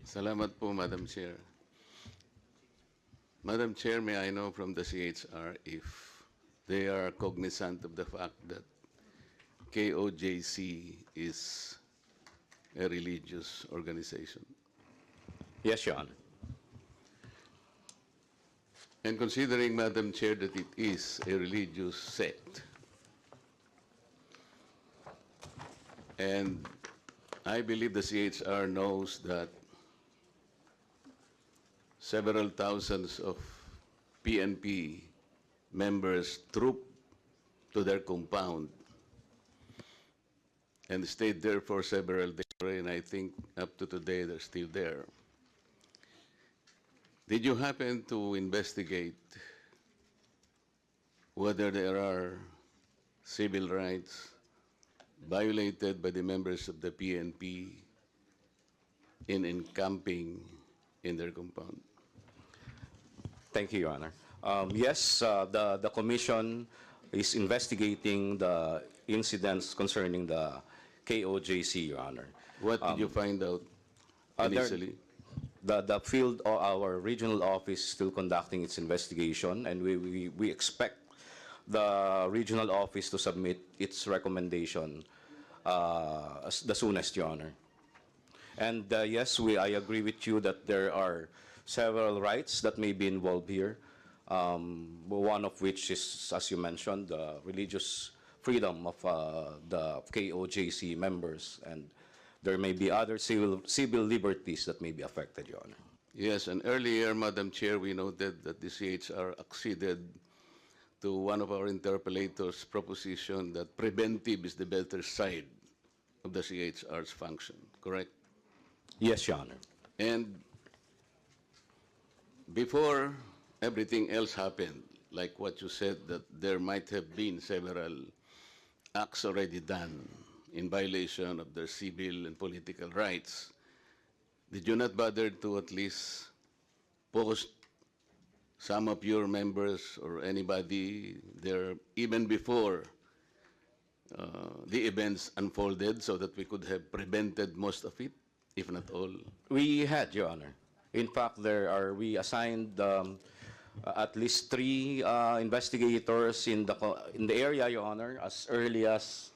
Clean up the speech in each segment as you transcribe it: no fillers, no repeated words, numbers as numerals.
Salamat po, Madam Chair. Madam Chair, may I know from the CHR if they are cognizant of the fact that KOJC is a religious organization? Yes, Your Honor. And considering, Madam Chair, that it is a religious sect, and I believe the CHR knows that several thousands of PNP members trooped to their compound and stayed there for several days, and I think up to today they're still there. Did you happen to investigate whether there are civil rights violated by the members of the PNP in encamping in their compound? Thank you, Your Honor. Yes, the Commission is investigating the incidents concerning the KOJC, Your Honor. What did you find out initially? The field or our regional office is still conducting its investigation, and we expect the regional office to submit its recommendation the soonest, Your Honor. And yes, I agree with you that there are several rights that may be involved here. One of which is, as you mentioned, the religious freedom of the KOJC members, and there may be other civil liberties that may be affected, Your Honor. Yes, and earlier, Madam Chair, we noted that the CHR acceded to one of our interpellators' proposition that preventive is the better side of the CHR's function, correct? Yes, Your Honor. And before everything else happened, like what you said, that there might have been several acts already done in violation of their civil and political rights, did you not bother to at least post some of your members or anybody there even before the events unfolded so that we could have prevented most of it, if not all? We had, Your Honor. In fact, we assigned at least 3 investigators in the area, Your Honor, as early as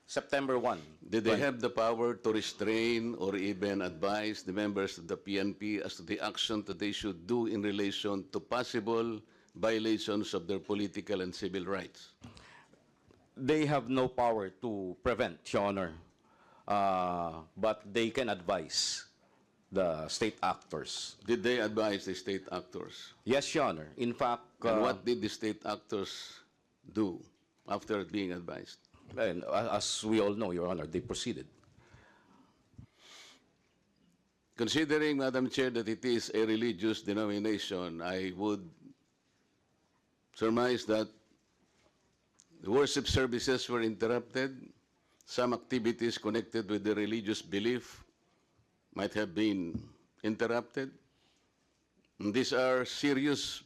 September 1. Did they have the power to restrain or even advise the members of the PNP as to the action that they should do in relation to possible violations of their political and civil rights? They have no power to prevent, Your Honor, but they can advise the state actors. Did they advise the state actors? Yes, Your Honor. In fact, And what did the state actors do after being advised? and as we all know, Your Honor, they proceeded. Considering, Madam Chair, that it is a religious denomination, I would surmise that the worship services were interrupted. Some activities connected with the religious belief might have been interrupted. And these are serious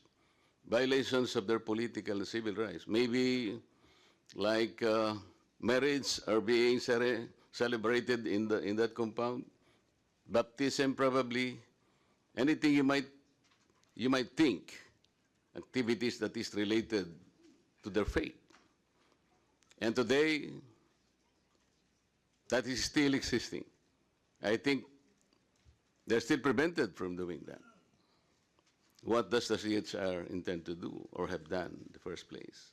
violations of their political and civil rights. Maybe like marriage are being celebrated in that compound, baptism probably, anything you might think, activities that is related to their faith. And today, that is still existing. I think they're still prevented from doing that. What does the CHR intend to do or have done in the first place?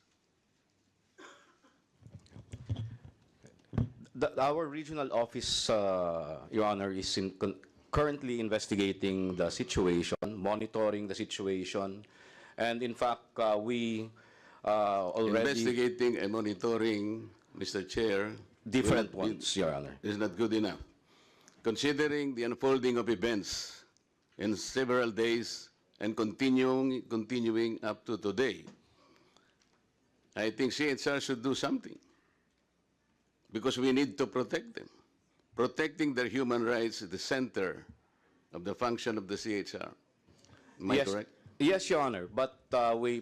Our regional office, Your Honor, is currently investigating the situation, monitoring the situation, and in fact, we already... Investigating and monitoring, Mr. Chair, different ones, Your Honor. is not good enough. Considering the unfolding of events in several days and continuing up to today, I think CHR should do something because we need to protect them. Protecting their human rights is the center of the function of the CHR. Am I correct? Yes, Your Honor. But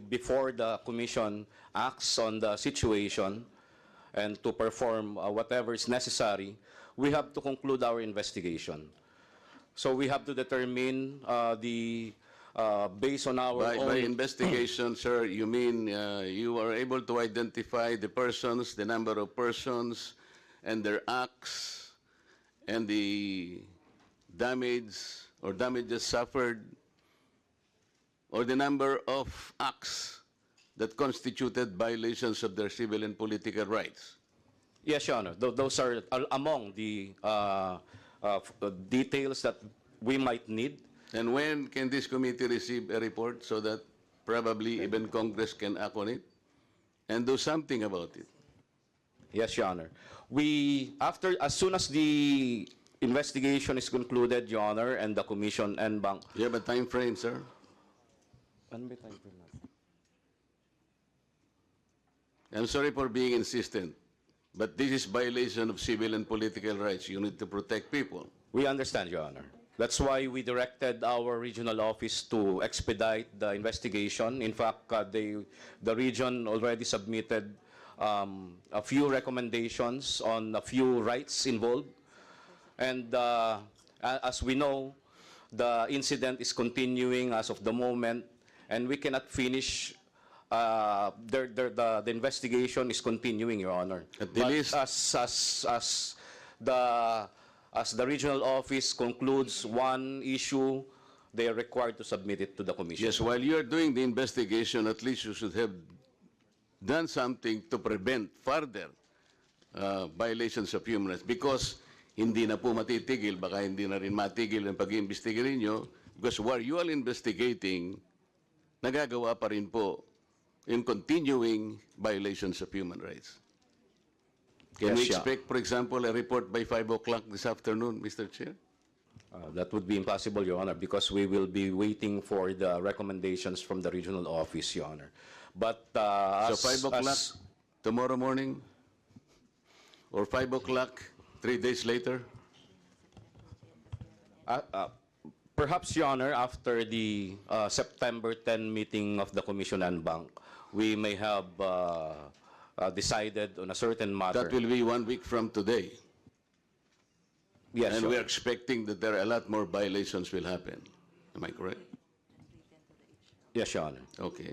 before the Commission acts on the situation and to perform whatever is necessary, we have to conclude our investigation. So we have to determine based on our By own... investigation, sir, you mean you are able to identify the persons, the number of persons, and their acts, and the damage or damages suffered, or the number of acts that constituted violations of their civil and political rights? Yes, Your Honor. Those are among the details that we might need. And when can this committee receive a report so that probably even Congress can act on it and do something about it? Yes, Your Honor. As soon as the investigation is concluded, Your Honor, and the Commission and Bank... You have a time frame, sir? Ano ba time frame natin? I'm sorry for being insistent, but this is violation of civil and political rights. You need to protect people. We understand, Your Honor. That's why we directed our regional office to expedite the investigation. In fact, the region already submitted a few recommendations on a few rights involved. And as we know, the incident is continuing as of the moment, and we cannot finish. The investigation is continuing, Your Honor. At the But least- as the regional office concludes one issue, they are required to submit it to the Commission. Yes, while you are doing the investigation, at least you should have done something to prevent further violations of human rights. Because hindi na po matitigil, baka hindi na rin matigil ang pag-iimbestiga ninyo. Because while you are investigating, nagagawa pa rin po in continuing violations of human rights. Can we Yes, yeah. expect, for example, a report by 5 o'clock this afternoon, Mr. Chair? That would be impossible, Your Honor, because we will be waiting for the recommendations from the regional office, Your Honor. But So 5 o'clock tomorrow morning? Or 5 o'clock 3 days later? Perhaps, Your Honor, after the September 10 meeting of the Commission and Bank, we may have decided on a certain matter. That will be 1 week from today. Yes, And Your we're Honor. expecting that there are a lot more violations will happen. Am I correct? Yes, Your Honor. Okay.